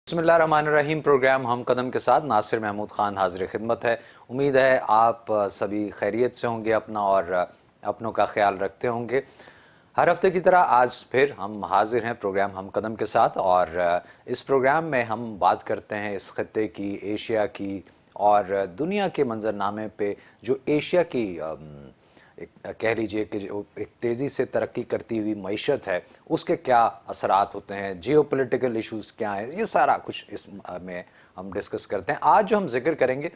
बिस्मिल्लाहिर्रहमानिर्रहीम। प्रोग्राम हम कदम के साथ नासिर महमूद ख़ान हाजिर खिदमत है। उम्मीद है आप सभी खैरियत से होंगे, अपना और अपनों का ख्याल रखते होंगे। हर हफ्ते की तरह आज फिर हम हाजिर हैं प्रोग्राम हम कदम के साथ, और इस प्रोग्राम में हम बात करते हैं इस खत्ते की, एशिया की और दुनिया के मंजरनामे पे जो एशिया की कह लीजिए कि जो एक तेज़ी से तरक्की करती हुई मईशत है उसके क्या असरात होते हैं, जियोपॉलिटिकल इश्यूज़ क्या हैं, ये सारा कुछ इस में हम डिस्कस करते हैं। आज जो हम जिक्र करेंगे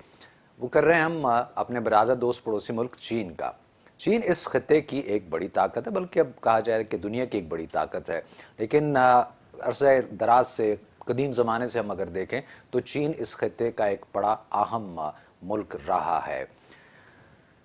वो कर रहे हैं हम अपने बरादर दोस्त पड़ोसी मुल्क चीन का। चीन इस खत्ते की एक बड़ी ताकत है, बल्कि अब कहा जाए कि दुनिया की एक बड़ी ताकत है। लेकिन अरसे दराज से, कदीम ज़माने से हम अगर देखें तो चीन इस खत्ते का एक बड़ा अहम मुल्क रहा है।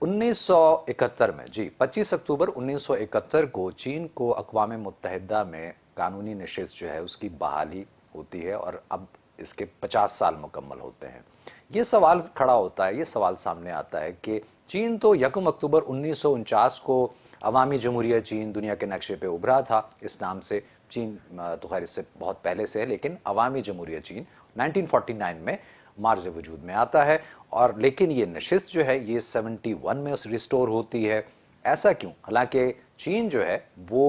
1971 में 25 अक्टूबर 1971 को चीन को अक़वाम मुत्तहिदा में कानूनी नशिस्त जो है उसकी बहाली होती है, और अब इसके 50 साल मुकम्मल होते हैं। ये सवाल खड़ा होता है, ये सवाल सामने आता है कि चीन तो 1 अक्टूबर 1949 को अवामी जमहूरिया चीन दुनिया के नक्शे पे उभरा था। इस नाम से चीन तो खैर इससे बहुत पहले से है, लेकिन अवामी जमहूरिया चीन 1949 में मार्ज़ वजूद में आता है। और लेकिन ये नशिस्त जो है ये 71 में रिस्टोर होती है। ऐसा क्यों? हालांकि चीन जो है वो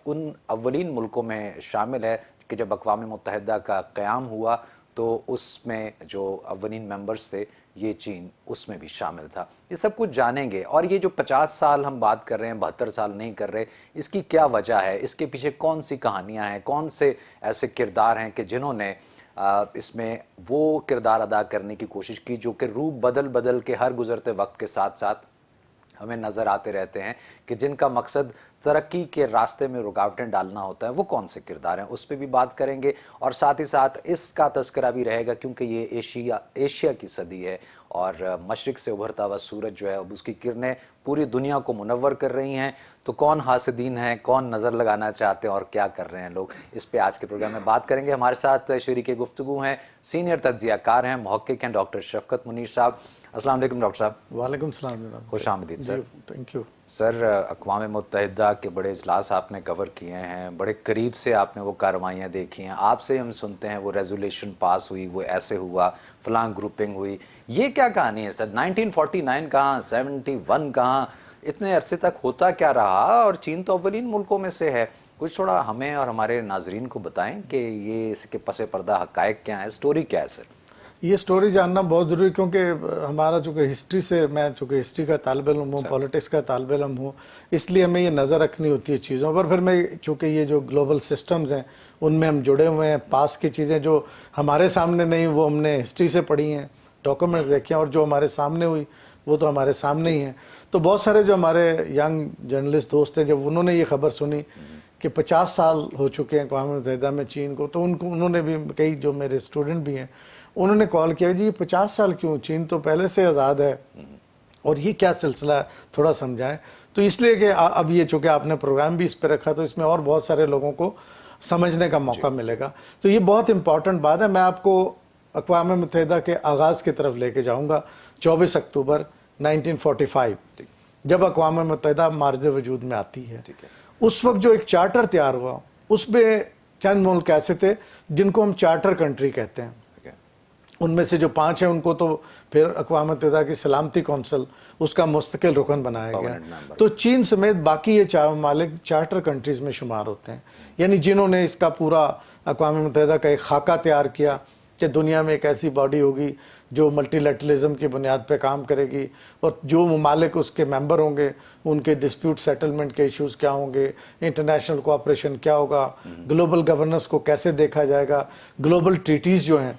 उन अव्वलीन मुल्कों में शामिल है कि जब अक़वाम मुत्तहिदा का क़याम हुआ तो उसमें जो अव्वलीन मेंबर्स थे ये चीन उसमें भी शामिल था। ये सब कुछ जानेंगे। और ये जो 50 साल हम बात कर रहे हैं, 72 साल नहीं कर रहे, इसकी क्या वजह है, इसके पीछे कौन सी कहानियाँ हैं, कौन से ऐसे किरदार हैं कि जिन्होंने इसमें वो किरदार अदा करने की कोशिश की जो कि रूप बदल बदल के हर गुजरते वक्त के साथ साथ हमें नज़र आते रहते हैं, कि जिनका मकसद तरक्की के रास्ते में रुकावटें डालना होता है। वो कौन से किरदार हैं उस पर भी बात करेंगे, और साथ ही साथ इसका तज़किरा भी रहेगा क्योंकि ये एशिया की सदी है और मशरिक़ से उभरता हुआ सूरज जो है अब उसकी किरणें पूरी दुनिया को मुनव्वर कर रही हैं। तो कौन हासिदीन हैं, कौन नज़र लगाना चाहते हैं और क्या कर रहे हैं लोग, इस पे आज के प्रोग्राम में बात करेंगे। हमारे साथ शरीक गुफ्तगू हैं, सीनियर तज्ज़ियाकार हैं, मुहक्किक हैं डॉक्टर शफ़क़त मुनीर साहब। अस्सलाम वालेकुम डॉक्टर साहब। वालेकुम सलाम। खुश आमदीद सर। Thank you sir. अक़वाम मुत्तहिदा के बड़े इजलास आपने कवर किए हैं, बड़े करीब से आपने वो कार्रवाइयाँ देखी हैं, आपसे हम सुनते हैं वो रेजोल्यूशन पास हुई, वो ऐसे हुआ, फलां ग्रुपिंग हुई। ये क्या कहानी है सर? 1949 कहाँ, 71 कहाँ, इतने अरसे तक होता क्या रहा? और चीन तो अव्वलीन मुल्कों में से है। कुछ थोड़ा हमें और हमारे नाजरीन को बताएं कि ये इसके पसे पर्दा हक़ाइक़ क्या है, स्टोरी क्या है सर? ये स्टोरी जानना बहुत ज़रूरी, क्योंकि हमारा चूँकि हिस्ट्री से, मैं चूँकि हिस्ट्री का तालिब इल्म हूँ, पॉलिटिक्स का तालिब इल्म हूँ, इसलिए हमें ये नज़र रखनी होती है चीज़ों पर। फिर मैं चूँकि ये जो ग्लोबल सिस्टम्स हैं उनमें हम जुड़े हुए हैं, पास की चीज़ें जो हमारे सामने नहीं वो हमने हिस्ट्री से पढ़ी हैं, डॉक्यूमेंट्स देखे हैं, और जो हमारे सामने हुई वो तो हमारे सामने ही हैं। तो बहुत सारे जो हमारे यंग जर्नलिस्ट दोस्त हैं, जब उन्होंने ये खबर सुनी कि 50 साल हो चुके हैं अक़वाम मुत्तहिदा में चीन को, तो उन्होंने भी, कई जो मेरे स्टूडेंट भी हैं, उन्होंने कॉल किया जी 50 साल क्यों, चीन तो पहले से आज़ाद है और ये क्या सिलसिला है, थोड़ा समझाएं। तो इसलिए कि अब ये चूँकि आपने प्रोग्राम भी इस पर रखा तो इसमें और बहुत सारे लोगों को समझने का मौका मिलेगा। तो ये बहुत इंपॉर्टेंट बात है। मैं आपको अक़वाम मुत्तहिदा के आगाज़ की तरफ लेके जाऊँगा। 24 अक्टूबर 1945 जब अक़वाम मुत्तहिदा मार्ज़ वजूद में आती है, उस वक्त जो एक चार्टर तैयार हुआ उसमें चंद मुल्क ऐसे थे जिनको हम चार्टर कंट्री कहते हैं। उनमें से जो 5 हैं उनको तो फिर अक़वाम मुत्तहिदा की सलामती कौंसिल उसका मुस्तकिल रुकन बनाया गया। तो चीन समेत बाकी ये 4 ममालिक चार्टर कंट्रीज़ में शुमार होते हैं, यानी जिन्होंने इसका पूरा अक़वाम मुत्तहिदा का एक खाका तैयार किया कि दुनिया में एक ऐसी बॉडी होगी जो मल्टीलैटरलिज़म की बुनियाद पे काम करेगी, और जो ममालिक उसके मेंबर होंगे उनके डिस्प्यूट सेटलमेंट के इश्यूज़ क्या होंगे, इंटरनेशनल कोऑपरेशन क्या होगा, ग्लोबल गवर्नेंस को कैसे देखा जाएगा, ग्लोबल ट्रीटीज़ जो हैं,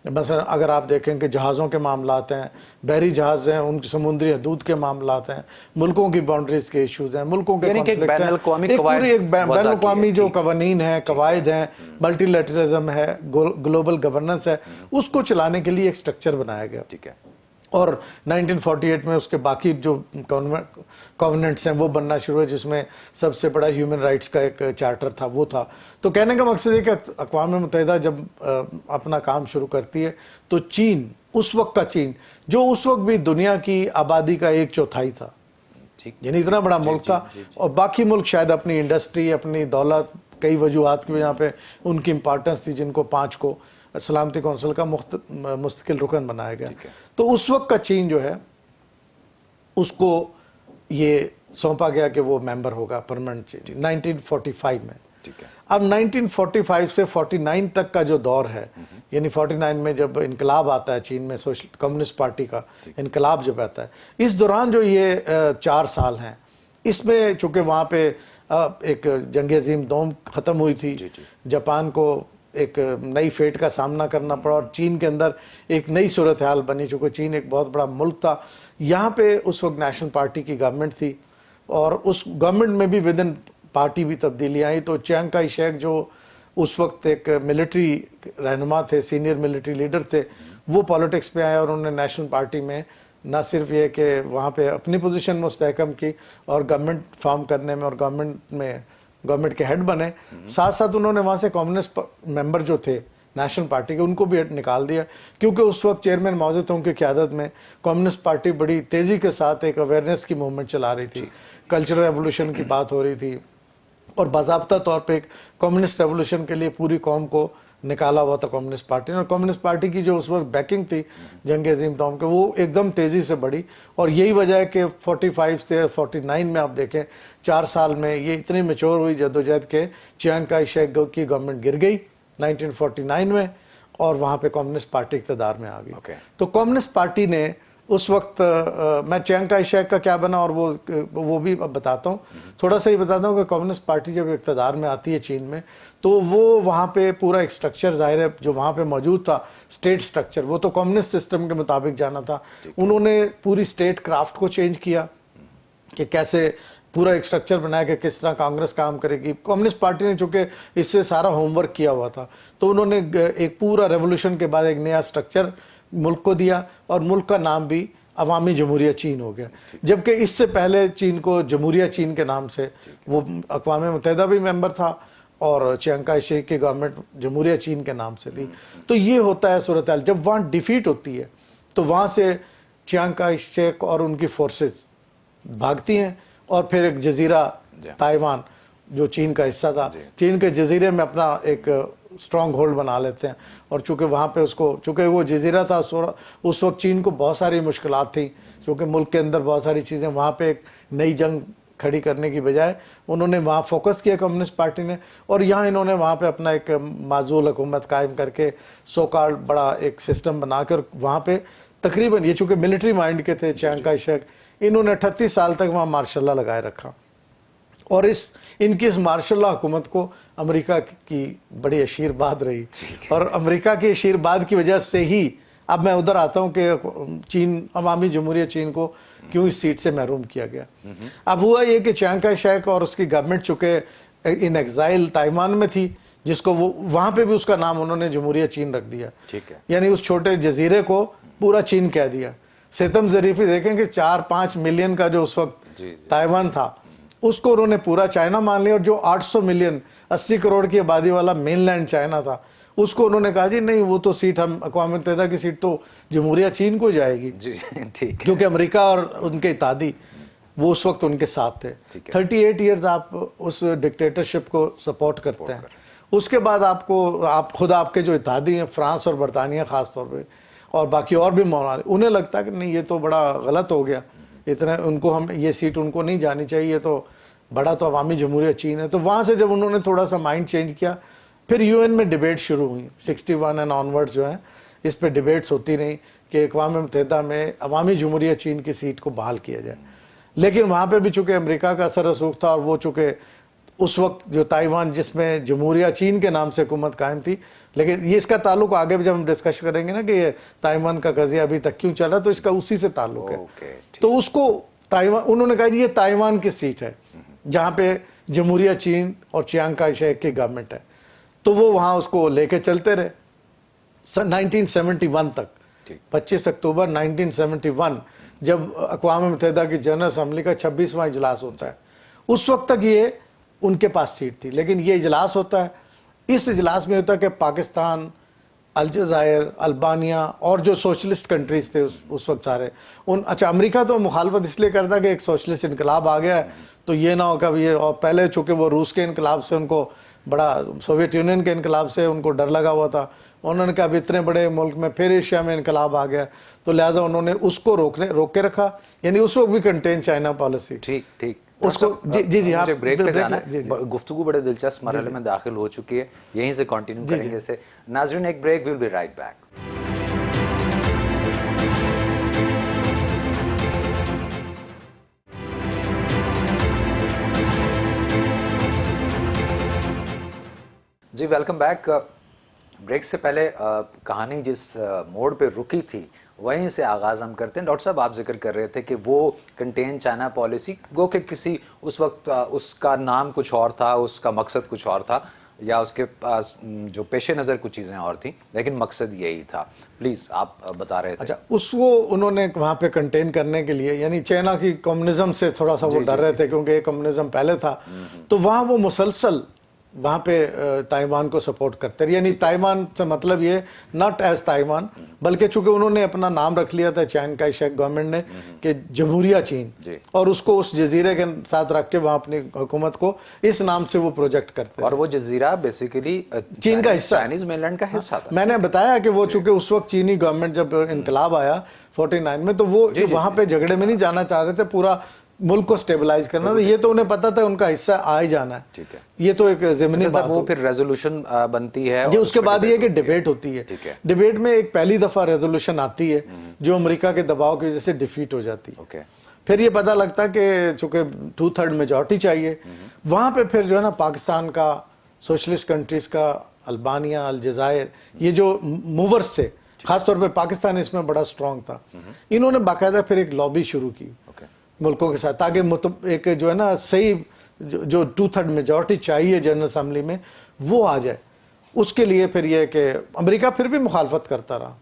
मसलन अगर आप देखें कि जहाज़ों के मामलात हैं, बहरी जहाज़ हैं, उनकी समुद्री हदूद के मामलात हैं, मुल्कों की बाउंड्रीज़ के इश्यूज़ हैं, मुल्कों के कॉन्फ्लिक्ट हैं, एक पूरी एक बैनुल-अक़वामी जो कवानीन हैं, कवायद हैं, मल्टीलैटरलिज़म है, ग्लोबल गवर्नेंस है, उसको चलाने के लिए एक स्ट्रक्चर बनाया गया। ठीक है। और 1948 में उसके बाकी जो कॉवेनेंट्स हैं वो बनना शुरू हुए, जिसमें सबसे बड़ा ह्यूमन राइट्स का एक चार्टर था, वो था। तो कहने का मकसद है कि अक़वाम मुत्तहिदा जब अपना काम शुरू करती है तो चीन, उस वक्त का चीन जो उस वक्त भी दुनिया की आबादी का 1/4 था, यानी इतना बड़ा मुल्क था, और बाकी मुल्क शायद अपनी इंडस्ट्री, अपनी दौलत, कई वजूहात की वजह पे उनकी इंपॉर्टेंस थी जिनको 5 को सलामती कौंसिल का मुस्तकिल रुकन बनाया गया। तो उस वक्त का चीन जो है उसको ये सौंपा गया कि वो मेंबर होगा परमानेंट चीन 1945 में। अब 1945 से 49 तक का जो दौर है, यानी 49 में जब इनकलाब आता है चीन में, सोशल कम्युनिस्ट पार्टी का इनकलाब जब आता है, इस दौरान जो ये 4 साल हैं, इसमें चूंकि वहाँ पे एक जंग अजीम दोम ख़त्म हुई थी, जापान को एक नई फेट का सामना करना पड़ा और चीन के अंदर एक नई सूरत हाल बनी, चूँकि चीन एक बहुत बड़ा मुल्क था। यहाँ पे उस वक्त नेशनल पार्टी की गवर्नमेंट थी और उस गवर्नमेंट में भी विद इन पार्टी भी तब्दीली आई। तो चियांग काई शेक जो उस वक्त एक मिलिट्री रहनुमा थे, सीनियर मिलिट्री लीडर थे, वो पॉलिटिक्स पे आए और उन्होंने नेशनल पार्टी में ना सिर्फ ये कि वहाँ पे अपनी पोजीशन मुस्तहकम की और गवर्नमेंट फॉर्म करने में और गवर्नमेंट के हेड बने, साथ साथ उन्होंने वहाँ से कम्युनिस्ट मेंबर जो थे नेशनल पार्टी के, उनको भी निकाल दिया, क्योंकि उस वक्त चेयरमैन माओ ज़ेडुंग की क़यादत में कम्युनिस्ट पार्टी बड़ी तेज़ी के साथ एक अवेयरनेस की मूवमेंट चला रही थी, कल्चरल रेवोल्यूशन की बात हो रही थी और बाज़ाब्ता तौर पे एक कम्युनिस्ट रेवोल्यूशन के लिए पूरी कौम को निकाला हुआ था कम्युनिस्ट पार्टी ने। और कम्युनिस्ट पार्टी की जो उस वक्त बैकिंग थी जंग अजीम दोम के, वो एकदम तेज़ी से बढ़ी और यही वजह है कि 45 से 49 में आप देखें 4 साल में ये इतनी मैच्योर हुई जद्दोजहद के चियांग काई शेक की गवर्नमेंट गिर गई 1949 में और वहाँ पे कम्युनिस्ट पार्टी इक़्तिदार में आ गई। तो कम्युनिस्ट पार्टी ने उस वक्त मैं चियांग काई शेक का क्या बना और वो भी अब बताता हूँ, थोड़ा सा ही बताता हूँ कि कम्युनिस्ट पार्टी जब इक़्तिदार में आती है चीन में, तो वो वहाँ पे पूरा एक स्ट्रक्चर ज़ाहिर है जो वहाँ पे मौजूद था, स्टेट स्ट्रक्चर, वो तो कम्युनिस्ट सिस्टम के मुताबिक जाना था। उन्होंने पूरी स्टेट क्राफ्ट को चेंज किया कि कैसे पूरा एक स्ट्रक्चर बनाया कि किस तरह कांग्रेस काम करेगी। कम्युनिस्ट पार्टी ने चूँकि इससे सारा होमवर्क किया हुआ था, तो उन्होंने एक पूरा रेवोल्यूशन के बाद एक नया स्ट्रक्चर मुल्क को दिया और मुल्क का नाम भी अवामी जमहूरिया चीन हो गया, जबकि इससे पहले चीन को जमहूरिया चीन के नाम से वो अक़वाम मुत्तहिदा भी मेंबर था और चियांग काई शेक की गवर्नमेंट जमहूरिया चीन के नाम से थी। तो ये होता है सूरत हाल। जब वहाँ डिफीट होती है तो वहाँ से चियांग काई शेक और उनकी फोर्सेस भागती हैं और फिर एक जजीरा ताइवान जो चीन का हिस्सा था, चीन के जजीरे में अपना एक स्ट्रॉन्ग होल्ड बना लेते हैं। और चूँकि वहाँ पे उसको, चूँकि वो जजीरा था, उस वक्त चीन को बहुत सारी मुश्किलात थी, क्योंकि मुल्क के अंदर बहुत सारी चीज़ें, वहाँ पे एक नई जंग खड़ी करने की बजाय उन्होंने वहाँ फोकस किया कम्युनिस्ट पार्टी ने, और यहाँ इन्होंने वहाँ पे अपना एक माजूल हुकूमत कायम करके सो कॉल्ड बड़ा एक सिस्टम बना कर वहाँ पे तकरीबन, ये चूँकि मिलिट्री माइंड के थे चियांग काई शेक, इन्होंने 38 साल तक वहाँ मार्शल लॉ लगाए रखा। और इनकी इस मार्शल लॉ हुकूमत को अमेरिका की बड़ी आशीर्वाद रही, और अमेरिका की आशीर्वाद की वजह से ही अब मैं उधर आता हूँ कि चीन, अवामी जमहूरिया चीन को क्यों इस सीट से महरूम किया गया। अब हुआ ये कि चियांग काई शेक और उसकी गवर्नमेंट चुके इन एग्जाइल ताइवान में थी, जिसको वो वहाँ पे भी उसका नाम उन्होंने जमहूरिया चीन रख दिया, यानी उस छोटे जजीरे को पूरा चीन कह दिया। सितम ज़रीफ़ी देखें कि 4-5 मिलियन का जो उस वक्त ताइवान था, उसको उन्होंने पूरा चाइना मान लिया, और जो 800 मिलियन 80 करोड़ की आबादी वाला मेनलैंड चाइना था, उसको उन्होंने कहा जी नहीं, वो तो सीट हम अक़वाम मुत्तहिदा की सीट तो जमहूरिया चीन को जाएगी, ठीक, क्योंकि अमेरिका और उनके इत्तेहादी वो उस वक्त उनके साथ थे। 38 ईयर्स आप उस डिक्टेटरशिप को सपोर्ट करते हैं, उसके बाद आप खुद आपके जो इत्तेहादी हैं फ्रांस और बरतानिया ख़ास तौर पर और बाकी और भी मौलाना, उन्हें लगता है कि नहीं ये तो बड़ा गलत हो गया, इतना उनको हम ये सीट उनको नहीं जानी चाहिए, तो बड़ा तो अवामी जमहूरिया चीन है। तो वहाँ से जब उन्होंने थोड़ा सा माइंड चेंज किया, फिर यूएन में डिबेट शुरू हुई 61 एंड ऑनवर्ड्स जो है, इस पे डिबेट्स होती रही कि अक़वाम मुत्तहिदा में अवामी जमहूरिया चीन की सीट को बहाल किया जाए। लेकिन वहाँ पे भी चूँकि अमेरिका का असर रसूख था, और वो चूँकि उस वक्त जो ताइवान जिसमें जमहूरिया चीन के नाम से हुकूमत कायम थी, लेकिन ये इसका ताल्लुक आगे भी जब हम डिस्कस करेंगे ना कि ये ताइवान का कज़िया अभी तक क्यों चल रहा, तो इसका उसी से ताल्लुक है। तो उसको ताइवान, उन्होंने कहा जी ये ताइवान की सीट है जहाँ पे जमहूरिया चीन और चियांग काई शेक की गवर्नमेंट है, तो वो वहाँ उसको लेके चलते रहे 1971 तक। 25 अक्टूबर 1971 जब अक़वाम मुत्तहिदा की जनरल असम्बली का 26वां इजलास होता है, उस वक्त तक ये उनके पास सीट थी। लेकिन ये इजलास होता है, इस इजलास में होता है कि पाकिस्तान, अलजायर, अल्बानिया और जो सोशलिस्ट कंट्रीज़ थे उस वक्त सारे अच्छा अमेरिका तो मुखालफत इसलिए करता कि एक सोशलिस्ट इनकलाब आ गया है, तो ये ना हो कभी ये, और पहले चूँकि वो रूस के इनकलाब से उनको बड़ा, सोवियत यूनियन के इनकलाब से उनको डर लगा हुआ था, उन्होंने कहा अब इतने बड़े मुल्क में फिर एशिया में इनकलाब आ गया, तो लिहाजा उन्होंने उसको रोक के रखा, यानी उस वक्त भी कंटेन चाइना पॉलिसी। ठीक ठीक उसको जी मुझे ब्रेक पे जाना जी, है। गुफ्तगू बड़े दिलचस्प मरहले में दाखिल हो चुकी है, यहीं से कंटिन्यू करेंगे इसे। नाज़रीन एक break, we'll be right back. जी वेलकम बैक। ब्रेक से पहले कहानी जिस मोड़ पे रुकी थी वहीं से आगाज हम करते हैं। डॉक्टर साहब आप जिक्र कर रहे थे कि वो कंटेन चाइना पॉलिसी गो कि किसी उस वक्त उसका नाम कुछ और था, उसका मकसद कुछ और था, या उसके पास जो पेशे नज़र कुछ चीज़ें और थी, लेकिन मकसद यही था। प्लीज़ आप बता रहे थे। अच्छा, उसको उन्होंने वहाँ पे कंटेन करने के लिए, यानी चाइना की कम्युनिज्म से थोड़ा सा वो डर रहे थे, क्योंकि ये कम्युनिज्म पहले था, तो वहाँ वो मुसलसल वहाँ पे ताइवान को सपोर्ट करते रहे। यानी ताइवान से मतलब ये नॉट एज ताइवान, बल्कि चूंकि उन्होंने अपना नाम रख लिया था चाइन का शेख गवर्नमेंट ने कि जमहूरिया चीन, और उसको उस जजीरे के साथ रख के वहाँ अपनी हुकूमत को इस नाम से वो प्रोजेक्ट करते। और वो जजीरा बेसिकली चीन का हिस्सा, चाइनीज मेनलैंड का हिस्सा था। मैंने बताया कि वो चूंकि उस वक्त चीनी गवर्नमेंट जब इनकलाब आया 49 में, तो वो वहाँ पे झगड़े में नहीं जाना चाह रहे थे, पूरा मुल्क को स्टेबलाइज करना था। ये तो उन्हें पता था उनका हिस्सा आ ही जाना है। ठीक है, ये तो एक ज़मीनी बात। वो फिर रेजोल्यूशन बनती है जी, उसके बाद ये कि डिबेट होती है। डिबेट में एक पहली दफा रेजोल्यूशन आती है जो अमेरिका के दबाव की वजह से डिफीट हो जाती है। फिर ये पता लगता है कि चूंकि 2/3 मेजॉरिटी चाहिए, वहां पे फिर जो है ना पाकिस्तान का, सोशलिस्ट कंट्रीज का, अल्बानिया, अलजायर, ये जो मूवर्स थे, खासतौर पर पाकिस्तान इसमें बड़ा स्ट्रांग था, इन्होंने बाकायदा फिर एक लॉबी शुरू की मुल्कों के साथ, ताकि एक जो है ना सही जो 2/3 मेजॉरिटी चाहिए जनरल असेंबली में वो आ जाए। उसके लिए फिर ये कि अमेरिका फिर भी मुखालफत करता रहा,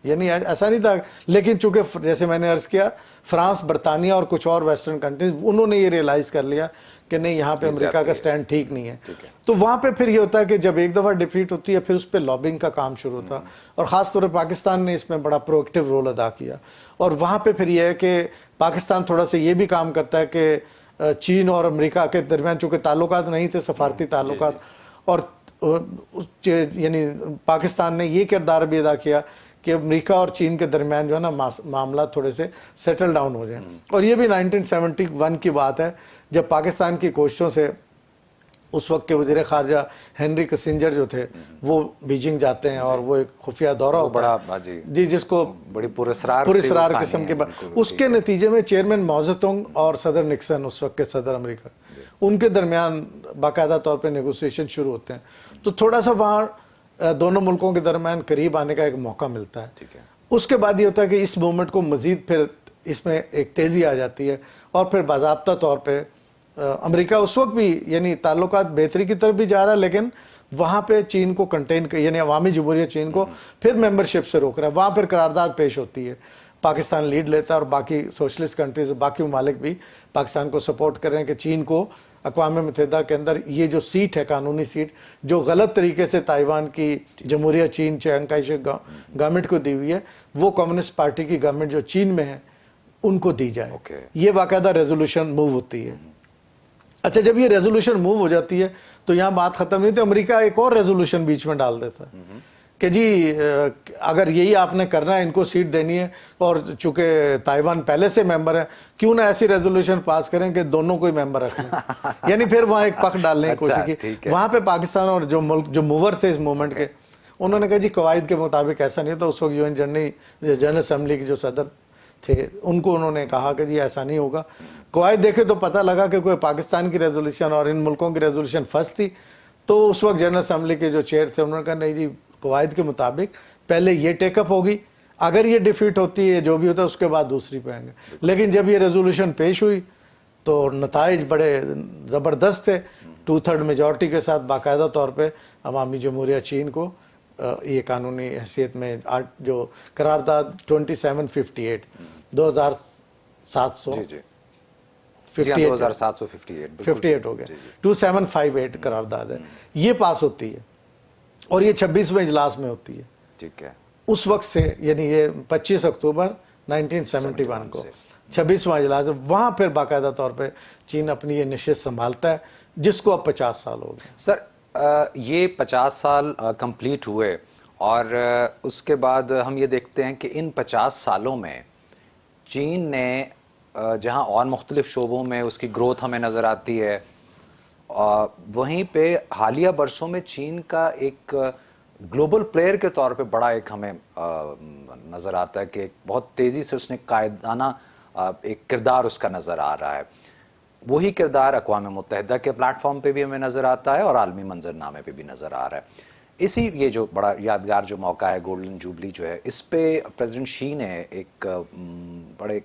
यानी ऐसा नहीं था, लेकिन चूंकि जैसे मैंने अर्ज किया फ्रांस, बरतानिया और कुछ और वेस्टर्न कंट्रीज, उन्होंने ये रियलाइज कर लिया कि नहीं, यहाँ पे अमेरिका का स्टैंड ठीक नहीं है। तो वहाँ पे फिर ये होता है कि जब एक दफ़ा डिफीट होती है फिर उस पर लॉबिंग का काम शुरू होता, और ख़ासतौर पर पाकिस्तान ने इसमें बड़ा प्रोएक्टिव रोल अदा किया। और वहाँ पे फिर ये है कि पाकिस्तान थोड़ा सा ये भी काम करता है कि चीन और अमेरिका के दरमियान चूँकि ताल्लुकात नहीं थे, सफारती ताल्लुकात, और यानी पाकिस्तान ने ये किरदार भी अदा किया कि अमेरिका और चीन के दरमियान जो है ना मामला थोड़े से सेटल डाउन हो जाए। और ये भी 1971 की बात है, जब पाकिस्तान की कोशिशों से उस वक्त के वज़ीर ख़ारजा हेनरी किसिंजर जो थे वो बीजिंग जाते हैं, और वो एक खुफिया दौरा होता है जी, जिसको बड़ी पुरस्रार किस्म के बाद, उसके नतीजे में चेयरमैन माओ ज़ेडुंग और सदर निक्सन, उस वक्त के सदर अमेरिका, उनके दरमियान बाकायदा तौर पे नेगोशिएशन शुरू होते हैं। तो थोड़ा सा वहाँ दोनों मुल्कों के दरमियान करीब आने का एक मौका मिलता है। उसके बाद ये होता है कि इस मूवमेंट को मज़ीद फिर इसमें एक तेज़ी आ जाती है, और फिर बाज़ाब्ता तौर पर अमेरिका उस वक्त भी यानी ताल्लुकात बेहतरी की तरफ भी जा रहा है, लेकिन वहाँ पे चीन को कंटेन, यानी अवामी जमहूरियत चीन को फिर मेंबरशिप से रोक रहा है। वहाँ फिर करारदाद पेश होती है, पाकिस्तान लीड लेता है, और बाकी सोशलिस्ट कंट्रीज, बाकी ममालिक भी पाकिस्तान को सपोर्ट कर रहे हैं कि चीन को अक़वाम मुत्तहिदा के अंदर ये जो सीट है, कानूनी सीट, जो गलत तरीके से ताइवान की जमहूरियत चीन चियांग काई शेक गवर्नमेंट को दी हुई है, वो कम्युनिस्ट पार्टी की गवर्नमेंट जो चीन में है उनको दी जाए। ये बाकायदा रेजोल्यूशन मूव होती है। अच्छा, जब ये रेजोल्यूशन मूव हो जाती है तो यहाँ बात खत्म नहीं, तो अमेरिका एक और रेजोल्यूशन बीच में डाल देता है कि जी अगर यही आपने करना है, इनको सीट देनी है, और चूंकि ताइवान पहले से मेंबर है, क्यों ना ऐसी रेजोल्यूशन पास करें कि दोनों को ही मेंबर रखें। यानी फिर वहाँ एक पख डालने की कोशिश की। वहाँ पे पाकिस्तान और जो मुल्क जो मूवर थे इस मूवमेंट के, उन्होंने कहा जी कवायद के मुताबिक ऐसा नहीं था। उस वक्त यूएन जनरल असेंबली के जो सदर थे उनको उन्होंने कहा कि जी ऐसा नहीं होगा। कवायद देखे तो पता लगा कि कोई पाकिस्तान की रेजोल्यूशन और इन मुल्कों की रेजोल्यूशन फर्स्ट थी। तो उस वक्त जनरल असेंबली के जो चेयर थे उन्होंने कहा नहीं जी, कवायद के मुताबिक पहले ये टेकअप होगी, अगर ये डिफीट होती है जो भी होता है उसके बाद दूसरी पे आएंगे। लेकिन जब ये रेजोल्यूशन पेश हुई तो नताइज बड़े ज़बरदस्त थे। 2/3 मेजॉरिटी के साथ बाकायदा तौर पर अवामी जमहूरियत चीन को ये कानूनी हैसियत में जो करारदाद 2758 2758 हो गया, 2758 करारदाद है, ये पास होती है और ये 26वें इजलास में होती है। ठीक है, उस वक्त से यानी ये 25 अक्टूबर 1971 को 26वां इजलास, वहाँ फिर बाकायदा तौर पे चीन अपनी ये नशिस्त संभालता है, जिसको अब 50 साल हो गए। सर ये 50 साल कंप्लीट हुए اور اس کے بعد ہم یہ دیکھتے ہیں کہ ان 50 سالوں میں چین نے جہاں اور مختلف شعبوں میں اس کی گروتھ ہمیں نظر آتی ہے، وہیں پہ حالیہ برسوں میں چین کا ایک گلوبل پلیئر کے طور پہ بڑا ایک ہمیں نظر آتا ہے کہ بہت تیزی سے اس نے قائدانہ ایک کردار اس کا نظر آ رہا ہے. وہی کردار اقوام متحدہ کے پلیٹ فارم پہ بھی ہمیں نظر آتا ہے اور عالمی منظرنامے پہ بھی نظر آ رہا ہے. اسی یہ جو بڑا یادگار جو موقع ہے گولڈن جوبلی جو ہے، اس پہ پریزیڈنٹ شی نے ایک بڑے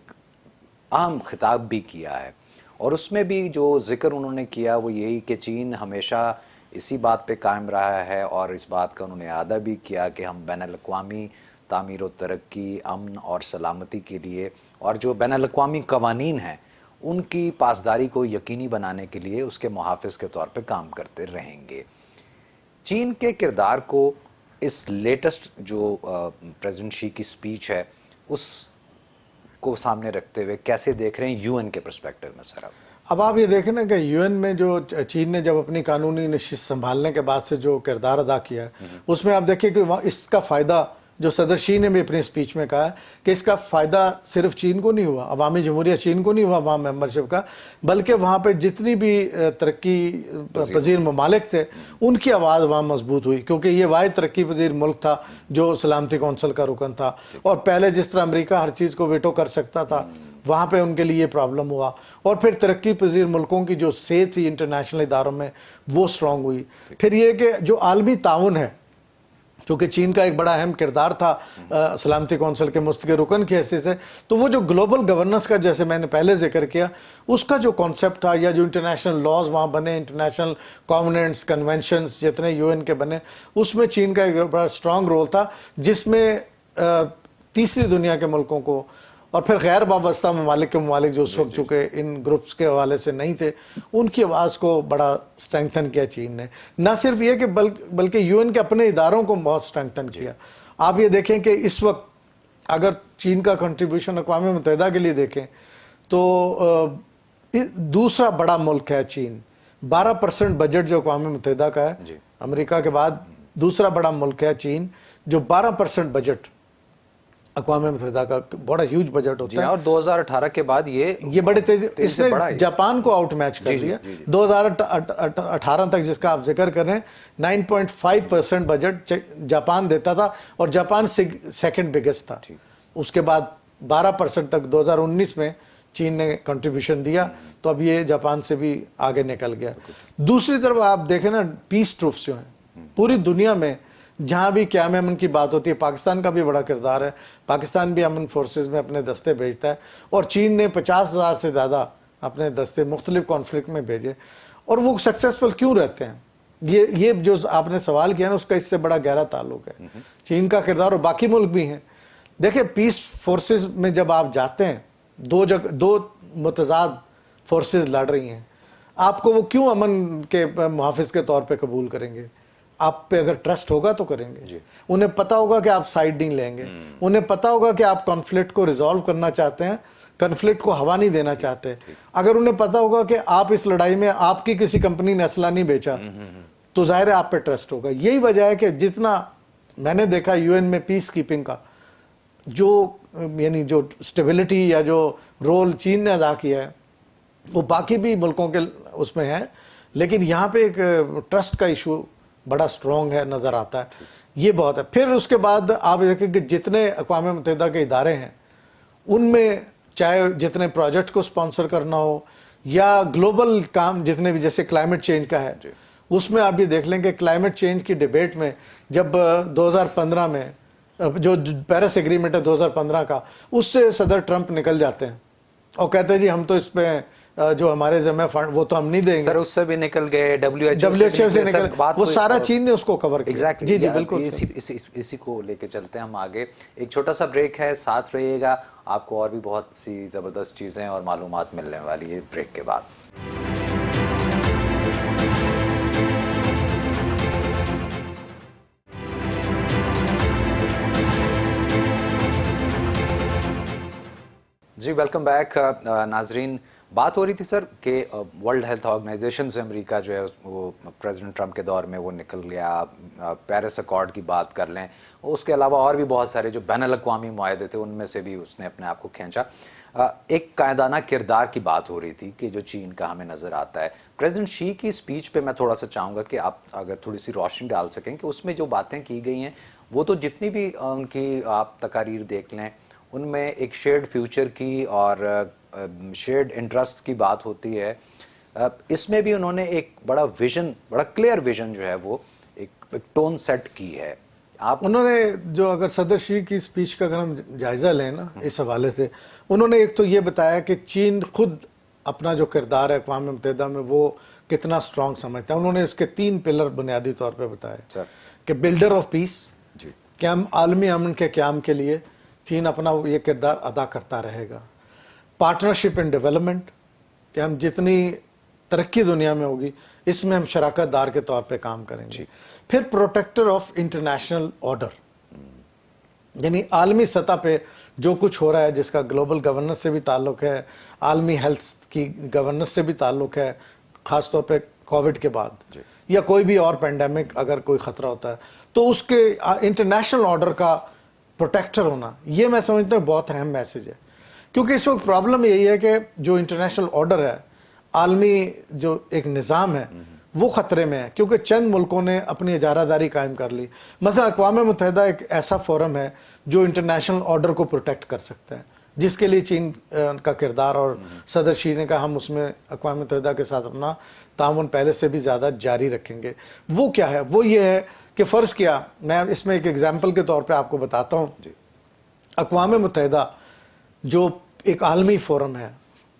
اہم خطاب بھی کیا ہے، اور اس میں بھی جو ذکر انہوں نے کیا وہ یہی کہ چین ہمیشہ اسی بات پہ قائم رہا ہے، اور اس بات کا انہوں نے اعادہ بھی کیا کہ ہم بین الاقوامی تعمیر و ترقی، امن اور سلامتی کے لیے اور جو بین الاقوامی قوانین ہیں ان کی پاسداری کو یقینی بنانے کے لیے اس کے محافظ کے طور پہ کام کرتے رہیں گے. چین کے کردار کو اس لیٹسٹ جو پریزیڈنٹ شی کی سپیچ ہے اس کو سامنے رکھتے ہوئے کیسے دیکھ رہے ہیں یو این کے پرسپیکٹو میں سر؟ اب آپ یہ دیکھیں نا کہ یو این میں جو چین نے جب اپنی قانونی نشست سنبھالنے کے بعد سے جو کردار ادا کیا ہے اس میں آپ دیکھیں کہ اس کا فائدہ جو صدر شی نے بھی اپنی سپیچ میں کہا ہے کہ اس کا فائدہ صرف چین کو نہیں ہوا، عوامی جمہوریہ چین کو نہیں ہوا وہاں ممبرشپ کا، بلکہ وہاں پہ جتنی بھی ترقی پذیر ممالک تھے ان کی آواز وہاں مضبوط ہوئی، کیونکہ یہ واحد ترقی پذیر ملک تھا جو سلامتی کونسل کا رکن تھا. اور پہلے جس طرح امریکہ ہر چیز کو ویٹو کر سکتا تھا وہاں پہ ان کے لیے یہ پرابلم ہوا، اور پھر ترقی پذیر ملکوں کی جو صحت تھی انٹرنیشنل اداروں میں وہ سٹرونگ ہوئی. پھر یہ کہ جو عالمی تعاون ہے، چونکہ چین کا ایک بڑا اہم کردار تھا سلامتی کونسل کے مستقل رکن کی حیثیت سے، تو وہ جو گلوبل گورننس کا جیسے میں نے پہلے ذکر کیا اس کا جو کانسیپٹ تھا، یا جو انٹرنیشنل لاز وہاں بنے، انٹرنیشنل کانوننٹس کنونشنز جتنے یو این کے بنے، اس میں چین کا ایک بڑا اسٹرانگ رول تھا، جس میں تیسری دنیا کے ملکوں کو اور پھر غیر وابستہ ممالک کے ممالک جو اس وقت چونکہ ان گروپس کے حوالے سے نہیں تھے ان کی آواز کو بڑا اسٹرینگتھن کیا چین نے. نہ صرف یہ کہ بلکہ یو این کے اپنے اداروں کو بہت اسٹرینگتھن کیا. آپ یہ دیکھیں کہ اس وقت اگر چین کا کنٹریبیوشن اقوام متحدہ کے لیے دیکھیں تو دوسرا بڑا ملک ہے چین. 12% بجٹ جو اقوام متحدہ کا ہے، امریکہ کے بعد دوسرا بڑا ملک ہے چین جو 12% بجٹ اقوام متحدہ کا بڑا ہیوج بجٹ ہوتا ہے. اور 2018 کے بعد یہ بڑے تیزی اس نے جاپان کو آؤٹ میچ کر دیا. 2018 تک جس کا آپ ذکر کر رہے ہیں 9.5% بجٹ جاپان دیتا تھا اور جاپان سیکنڈ بگیسٹ تھا. اس کے بعد 12% تک 2019 میں چین نے کنٹریبیوشن دیا، تو اب یہ جاپان سے بھی آگے نکل گیا. دوسری طرف آپ دیکھیں نا پیس ٹروپس جو ہیں پوری دنیا میں جہاں بھی قیام امن کی بات ہوتی ہے، پاکستان کا بھی بڑا کردار ہے. پاکستان بھی امن فورسز میں اپنے دستے بھیجتا ہے، اور چین نے 50,000 سے زیادہ اپنے دستے مختلف کانفلکٹ میں بھیجے. اور وہ سکسیسفل کیوں رہتے ہیں؟ یہ جو آپ نے سوال کیا نا اس کا اس سے بڑا گہرا تعلق ہے چین کا کردار، اور باقی ملک بھی ہیں. دیکھیں پیس فورسز میں جب آپ جاتے ہیں، دو متضاد فورسز لڑ رہی ہیں، آپ کو وہ کیوں امن کے محافظ کے طور پہ قبول کریں گے؟ آپ پہ اگر ٹرسٹ ہوگا تو کریں گے. انہیں پتا ہوگا کہ آپ سائڈ نہیں لیں گے، انہیں پتا ہوگا کہ آپ کانفلکٹ کو ریزالو کرنا چاہتے ہیں، کنفلکٹ کو ہوا نہیں دینا چاہتے. اگر انہیں پتا ہوگا کہ آپ اس لڑائی میں آپ کی کسی کمپنی نے اسلحہ نہیں بیچا تو ظاہر ہے آپ پہ ٹرسٹ ہوگا. یہی وجہ ہے کہ جتنا میں نے دیکھا یو این میں پیس کیپنگ کا جو یعنی جو سٹیبلٹی یا جو رول چین نے ادا کیا ہے وہ باقی بھی ملکوں کے اس میں ہے، لیکن یہاں پہ ایک ٹرسٹ کا ایشو بڑا سٹرونگ ہے نظر آتا ہے. یہ بہت ہے. پھر اس کے بعد آپ دیکھیں کہ جتنے اقوام متحدہ کے ادارے ہیں ان میں چاہے جتنے پروجیکٹ کو سپانسر کرنا ہو یا گلوبل کام جتنے بھی جیسے کلائمیٹ چینج کا ہے، اس میں آپ یہ دیکھ لیں کہ کلائمیٹ چینج کی ڈیبیٹ میں جب 2015 میں جو پیرس ایگریمنٹ ہے 2015 کا، اس سے صدر ٹرمپ نکل جاتے ہیں اور کہتے ہیں جی ہم تو اس پہ جو ہمارے ذمہ فنڈ وہ تو ہم نہیں دیں گے. سر اس سے بھی نکل گئے، WHO سے نکل، وہ سارا چین نے اس کو کور کیا. جی بالکل. اسی کو لے کے چلتے ہیں ہم آگے. ایک چھوٹا سا بریک ہے، ساتھ رہیے گا، آپ کو اور بھی بہت سی زبردست چیزیں اور معلومات ملنے والی ہے بریک کے بعد. جی ویلکم بیک ناظرین. बात हो रही थी सर कि वर्ल्ड हेल्थ ऑर्गेनाइजेशन से अमेरिका जो है वो प्रेसिडेंट ट्रम्प के दौर में वो निकल गया। पेरिस अकॉर्ड की बात कर लें, उसके अलावा और भी बहुत सारे जो बैनुल अक़वामी मुआहदे थे उनमें से भी उसने अपने आप को खींचा। एक कायदाना किरदार की बात हो रही थी कि जो चीन का हमें नज़र आता है। प्रेसिडेंट शी की स्पीच पे मैं थोड़ा सा चाहूँगा कि आप अगर थोड़ी सी रोशनी डाल सकें कि उसमें जो बातें की गई हैं वो तो जितनी भी उनकी आप तकारीर देख लें उनमें एक शेयर्ड फ्यूचर की और शेयर्ड इंटरेस्ट की बात होती है। इसमें भी उन्होंने एक बड़ा विजन, बड़ा क्लियर विजन जो है वो एक टोन सेट की है। आप उन्होंने जो, अगर सदर शी की स्पीच का अगर हम जायजा लें ना इस हवाले से, उन्होंने एक तो ये बताया कि चीन खुद अपना जो किरदार है अक़वाम मुत्तहिदा में वो कितना स्ट्रांग समझता है। उन्होंने इसके 3 पिलर बुनियादी तौर पे बताए कि बिल्डर ऑफ पीस, कि हम आलमी अमन के क़याम के लिए चीन अपना ये किरदार अदा करता रहेगा। पार्टनरशिप इन डेवलपमेंट, कि हम जितनी तरक्की दुनिया में होगी इसमें हम शराकत दार के तौर पे काम करेंगे। फिर प्रोटेक्टर ऑफ इंटरनेशनल ऑर्डर, यानी आलमी सतह पे जो कुछ हो रहा है जिसका ग्लोबल गवर्नेंस से भी ताल्लुक है, आलमी हेल्थ की गवर्नेंस से भी ताल्लुक है, ख़ास तौर पे कोविड के बाद या कोई भी और पेंडेमिक अगर कोई ख़तरा होता है तो उसके इंटरनेशनल ऑर्डर का प्रोटेक्टर होना, ये मैं समझता हूँ बहुत अहम मैसेज है। क्योंकि इस वक्त प्रॉब्लम यही है कि जो इंटरनेशनल ऑर्डर है, आलमी जो एक निज़ाम है वो ख़तरे में है, क्योंकि चंद मुल्कों ने अपनी इजारादारी कायम कर ली। मसलन अक़वाम मुत्तहिदा एक ऐसा फोरम है जो इंटरनेशनल ऑर्डर को प्रोटेक्ट कर सकता है, जिसके लिए चीन का किरदार, और सदर शी ने कहा हम उसमें अक़वाम मुत्तहिदा के साथ अपना ताउन पहले से भी ज़्यादा जारी रखेंगे। वो क्या है? वो ये है कि फ़र्ज़ किया, मैं इसमें एक एग्जाम्पल के तौर पर आपको बताता हूँ। अक़वाम मुत्तहिदा जो एक आलमी फोरम है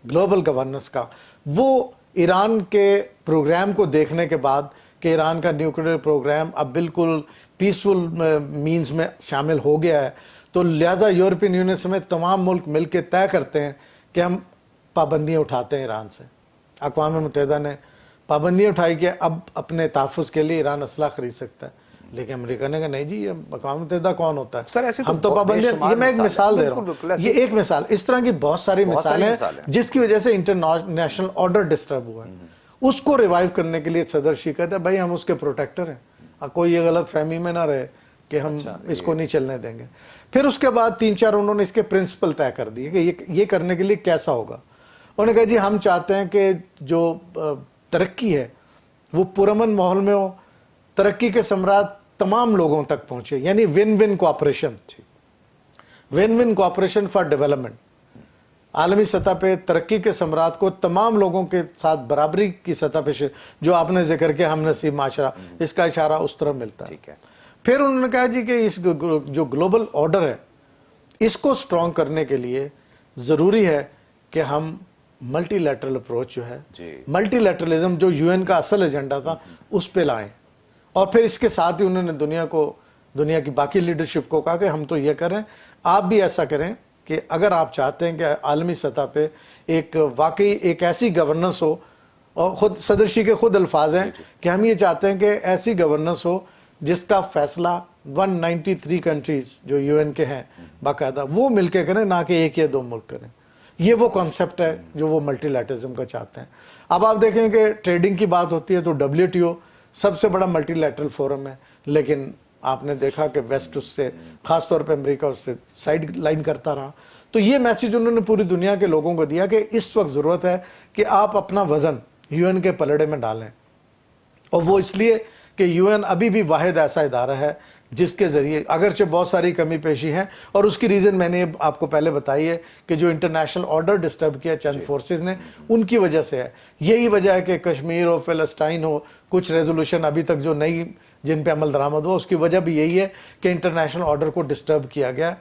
ग्लोबल गवर्नेंस का, वो ईरान के प्रोग्राम को देखने के बाद कि ईरान का न्यूक्लियर प्रोग्राम अब बिल्कुल पीसफुल मीन्स में शामिल हो गया है, तो लिहाजा यूरोपियन यूनियन समेत तमाम मुल्क मिल के तय करते हैं कि हम पाबंदियाँ उठाते हैं ईरान से। अक़वाम मुत्तहिदा ने पाबंदियाँ उठाई कि अब अपने तहफ़्फ़ुज़ के लिए ईरान असला ख़रीद सकता है, लेकिन अमेरिका ने कहा नहीं जी, ये अक़वाम मुत्तहिदा कौन होता है सर, ऐसे हम तो पाबंदियाँ। ये मैं एक मिसाल दे रहा हूँ, ये एक मिसाल। इस तरह की बहुत सारी मिसालें हैं जिसकी वजह से इंटरनेशनल ऑर्डर डिस्टर्ब हुआ है। उसको रिवाइव करने के लिए सदर शी कहते हैं भाई हम उसके प्रोटेक्टर हैं, कोई ये गलत फहमी में ना रहे कि हम इसको नहीं चलने देंगे। फिर उसके बाद 3-4 उन्होंने इसके प्रिंसिपल तय कर दिए कि ये करने के लिए कैसा होगा। उन्होंने कहा जी हम चाहते हैं कि जो तरक्की है वो पुरअमन माहौल में हो, तरक्की के समरात तमाम लोगों तक पहुंचे, यानी win win cooperation, win win cooperation for development. आलमी सतह पे तरक्की के समरात को तमाम लोगों के साथ बराबरी की सतह पे, जो आपने जिक्र किया हम नसीब माशरा, इसका इशारा उस तरह मिलता है। फिर उन्होंने कहा जी कि इस जो ग्लोबल ऑर्डर है इसको स्ट्रॉन्ग करने के लिए ज़रूरी है कि हम मल्टीलैटरल अप्रोच जो है, मल्टीलैटरलिज्म जो यूएन का असल एजेंडा था उस पे लाएं। और फिर इसके साथ ही उन्होंने दुनिया की बाकी लीडरशिप को कहा कि हम तो ये करें, आप भी ऐसा करें कि अगर आप चाहते हैं कि आलमी सतह पे एक वाकई एक ऐसी गवर्नेंस हो, और ख़ुद सदर शी के खुद अल्फाज हैं कि हम ये चाहते हैं कि ऐसी गवर्नेंस हो जिसका फैसला 193 कंट्रीज जो यूएन के हैं बाकायदा वो मिलके करें, ना कि एक या 2 मुल्क करें। ये वो कॉन्सेप्ट है जो वो मल्टीलैटरलिज्म का चाहते हैं। अब आप देखें कि ट्रेडिंग की बात होती है तो WTO सबसे बड़ा मल्टीलैटरल फोरम है, लेकिन आपने देखा कि वेस्ट उससे, खास तौर पे अमेरिका उससे साइड लाइन करता रहा। तो ये मैसेज उन्होंने पूरी दुनिया के लोगों को दिया कि इस वक्त ज़रूरत है कि आप अपना वज़न यूएन के पलड़े में डालें, और वो इसलिए कि यूएन अभी भी वाहिद ऐसा इदारा है जिसके ज़रिए अगरचे बहुत सारी कमी पेशी हैं, और उसकी रीज़न मैंने आपको पहले बताई है कि जो इंटरनेशनल ऑर्डर डिस्टर्ब किया चंद फोर्सेस ने, उनकी वजह से है। यही वजह है कि कश्मीर हो, फ़लस्तीन हो, कुछ रेजोल्यूशन अभी तक जो नई जिन पे अमल दरामद हुआ, उसकी वजह भी यही है कि इंटरनेशनल ऑर्डर को डिस्टर्ब किया गया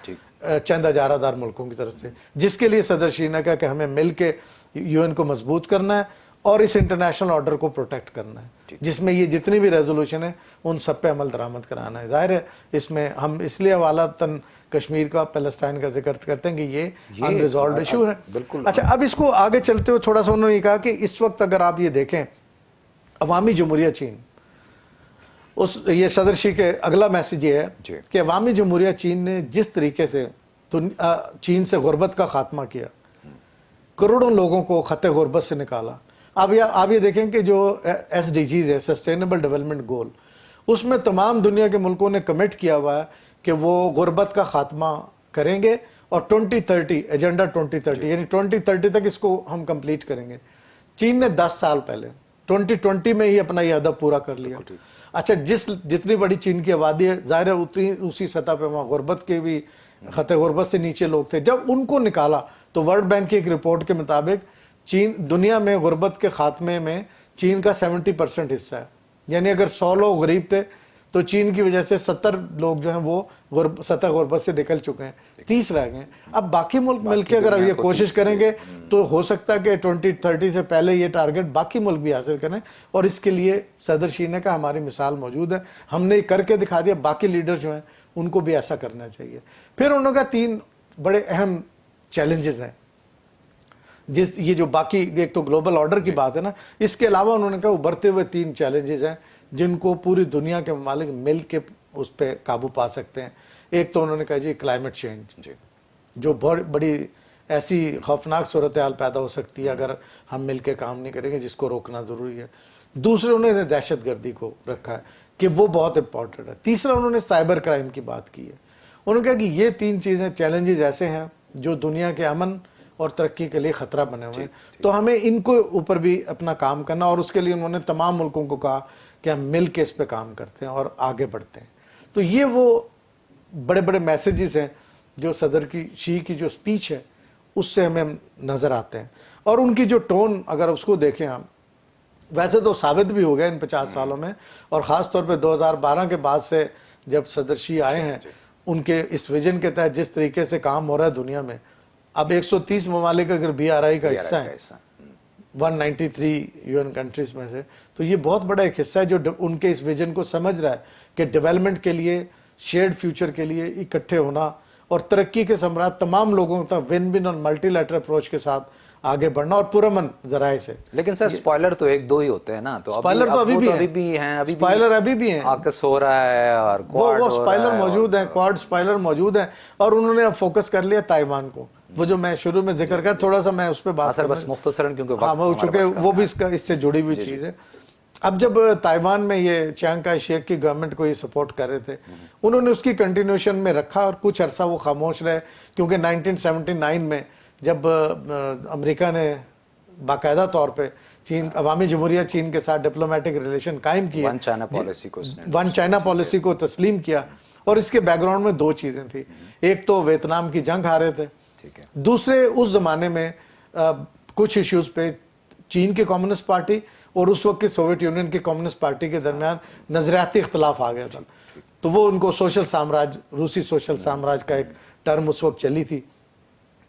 चंद इजारादार मुल्कों की तरफ से, जिसके लिए सदर शी ने कहा कि हमें मिल के यूएन को मजबूत करना है और इस इंटरनेशनल ऑर्डर को प्रोटेक्ट करना है, जिसमें ये जितनी भी रेजोल्यूशन है उन सब पे अमल दरामद कराना है। जाहिर है इसमें हम इसलिए हवाला तन कश्मीर का, फ़लस्तीन का जिक्र करते हैं कि ये अनरिजॉल्व्ड इशू है। बिल्कुल। अच्छा, अब इसको आगे चलते हुए थोड़ा सा उन्होंने कहा कि इस वक्त अगर आप ये देखें अवामी जमहूरिया चीन, ये सदर शी के अगला मैसेज ये है कि अवामी जमहूरिया चीन ने जिस तरीके से चीन से गुर्बत का खात्मा किया, करोड़ों लोगों को खत गुर्बत से निकाला। आप ये देखें कि जो SDGs है, सस्टेनेबल डेवलपमेंट गोल, उसमें तमाम दुनिया के मुल्कों ने कमिट किया हुआ है कि वो गुर्बत का खात्मा करेंगे और 2030 एजेंडा 2030 यानी 2030 तक इसको हम कंप्लीट करेंगे। चीन ने 10 साल पहले 2020 में ही अपना ये अहदफ पूरा कर लिया। अच्छा, जितनी बड़ी चीन की आबादी है, जाहिर है उतनी उसी सतह पे वहाँ गुर्बत के भी खतरे गुर्बत से नीचे लोग थे। जब उनको निकाला तो वर्ल्ड बैंक की एक रिपोर्ट के मुताबिक चीन दुनिया में गुर्बत के खात्मे में चीन का 70% हिस्सा है। यानी अगर 100 लोग गरीब थे तो चीन की वजह से 70 लोग जो हैं वो सतह गुर्बत से निकल चुके हैं, 30 रह गए। अब बाकी मुल्क मिलकर अगर ये कोशिश करेंगे तो हो सकता है कि 2030 से पहले ये टारगेट बाकी मुल्क भी हासिल करें, और इसके लिए सदर शी ने कहा हमारी मिसाल मौजूद है, हमने करके दिखा दिया, बाकी लीडर जो हैं उनको भी ऐसा करना चाहिए। फिर उन्होंने कहा 3 बड़े अहम चैलेंजेस हैं, ये जो बाकी एक तो ग्लोबल ऑर्डर की बात है ना, इसके अलावा उन्होंने कहा उभरते हुए 3 चैलेंजेस हैं जिनको पूरी दुनिया के मालिक मिल के उस पर काबू पा सकते हैं। एक तो उन्होंने कहा जी क्लाइमेट चेंज, जो बहुत बड़ी ऐसी खौफनाक सूरत हाल पैदा हो सकती है अगर हम मिल के काम नहीं करेंगे, जिसको रोकना ज़रूरी है। दूसरे उन्होंने दहशत गर्दी को रखा है कि वो बहुत इंपॉर्टेंट है। तीसरा उन्होंने साइबर क्राइम की बात की है। उन्होंने कहा कि ये 3 चीज़ें चैलेंजेस ऐसे हैं जो दुनिया के अमन और तरक्की के लिए खतरा बने हुए हैं, तो हमें इनको ऊपर भी अपना काम करना, और उसके लिए उन्होंने तमाम मुल्कों को कहा कि हम मिल के इस पे काम करते हैं और आगे बढ़ते हैं। तो ये वो बड़े बड़े मैसेजेस हैं जो सदर की शी की जो स्पीच है उससे हमें नज़र आते हैं। और उनकी जो टोन अगर उसको देखें हम, वैसे तो साबित भी हो गया इन 50 सालों में, और ख़ास तौर पे 2012 के बाद से जब सदर शी आए हैं, उनके इस विजन के तहत जिस तरीके से काम हो रहा है दुनिया में, अब 130 ममालिक अगर BRI का हिस्सा है 193 UN कंट्रीज में से, तो ये बहुत बड़ा एक हिस्सा है जो उनके इस विजन को समझ रहा है कि डेवलपमेंट के लिए, शेयर्ड फ्यूचर के लिए इकट्ठे होना और तरक्की के सम्राट तमाम लोगों तक विन विन और मल्टीलैटरल अप्रोच के साथ आगे बढ़ना, और पुरअमन जराए से। लेकिन सर स्पॉइलर तो 1-2 ही होते हैं ना, तो स्पॉइलर तो अभी भी हैं, स्पॉइलर अभी भी हैं, आकस हो रहा है और वो स्पॉइलर मौजूद हैं, क्वाड स्पॉइलर मौजूद हैं। और उन्होंने अब फोकस कर लिया ताइवान को, वो जो मैं शुरू में जिक्र कर, थोड़ा सा मैं उस पर बात सर बस मुख्तसरन, क्योंकि हाँ वो चूंकि वो भी इससे जुड़ी हुई चीज़ है। अब जब ताइवान में ये चियांग काई शेक की गवर्नमेंट को ये सपोर्ट कर रहे थे, उन्होंने उसकी कंटिन्यूशन में रखा और कुछ अरसा वो खामोश रहे, क्योंकि 1979 में जब अमेरिका ने बाकायदा तौर पे चीन, अवामी जमहूरिया चीन के साथ डिप्लोमेटिक रिलेशन कायम किए, वन चाइना पॉलिसी को तस्लीम किया, और इसके बैकग्राउंड में 2 चीज़ें थी। एक तो वियतनाम की जंग हारे थे, दूसरे उस जमाने में कुछ इश्यूज पे चीन की कम्युनिस्ट पार्टी और उस वक्त की सोवियत यूनियन की कम्युनिस्ट पार्टी के दरमियान नजरियाती इख्तलाफ आ गया था। तो वो उनको सोशल साम्राज्य, रूसी सोशल साम्राज्य का एक टर्म उस वक्त चली थी,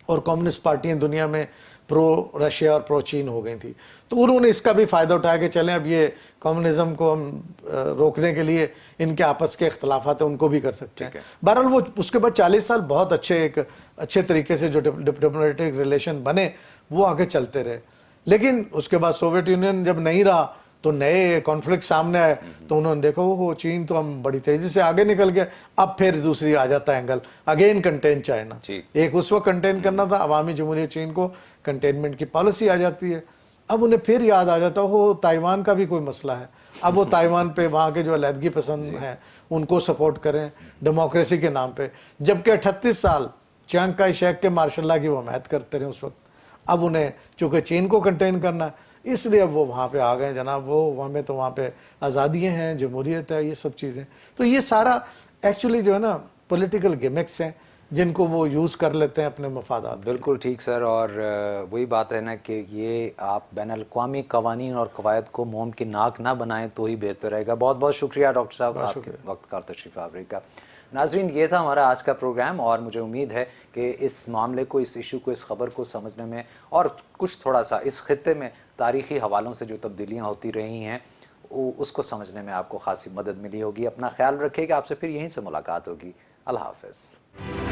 और कम्युनिस्ट पार्टियां दुनिया में प्रो रशिया और प्रो चीन हो गई थी। तो उन्होंने इसका भी फ़ायदा उठाया कि चलें अब ये कम्युनिज्म को हम रोकने के लिए इनके आपस के इख्तलाफात हैं उनको भी कर सकते हैं। बहरहाल वो उसके बाद 40 साल बहुत अच्छे तरीके से जो डिप्लोमेटिक रिलेशन बने वो आगे चलते रहे। लेकिन उसके बाद सोवियत यूनियन जब नहीं रहा तो नए कॉन्फ्लिक्ट सामने आए, तो उन्होंने देखा वो चीन तो हम बड़ी तेजी से आगे निकल गए। अब फिर दूसरी आ जाता एंगल, अगेन कंटेन चाइना। एक उस वक्त कंटेन करना था अवामी जमहूरियत चीन को, कंटेनमेंट की पॉलिसी आ जाती है। अब उन्हें फिर याद आ जाता हो ताइवान का भी कोई मसला है, अब वो ताइवान पे वहाँ के जो अलहदगी पसंद हैं उनको सपोर्ट करें डेमोक्रेसी के नाम पे, जबकि 38 साल चियांग काई शेक के मार्शल लॉ की वो हमायत करते रहे उस वक्त। अब उन्हें चूंकि चीन को कंटेन करना, इसलिए अब वो वहाँ पे आ गए जनाब। वो वहाँ में तो वहाँ पे आज़ादियाँ हैं, जमहूरियत है, ये सब चीज़ें। तो ये सारा एक्चुअली जो है ना पॉलिटिकल गिमिक्स हैं जिनको वो यूज़ कर लेते हैं अपने मफादात। बिल्कुल ठीक सर, और वही बात है ना कि ये आप बैनुल-अक़वामी कवानीन और कवायद को मोम की नाक ना बनाएं तो ही बेहतर रहेगा। बहुत बहुत शुक्रिया डॉक्टर साहब, आपके वक्त का तशरीफ़ आवरी का। नाज़रीन, ये था हमारा आज का प्रोग्राम, और मुझे उम्मीद है कि इस मामले को, इस इशू को, इस खबर को समझने में और कुछ थोड़ा सा इस खित्ते में तारीख़ी हवालों से जो तब्दीलियाँ होती रही हैं उसको समझने में आपको खासी मदद मिली होगी। अपना ख्याल रखिएगा, आपसे फिर यहीं से मुलाकात होगी। अल्लाह हाफ़िज़।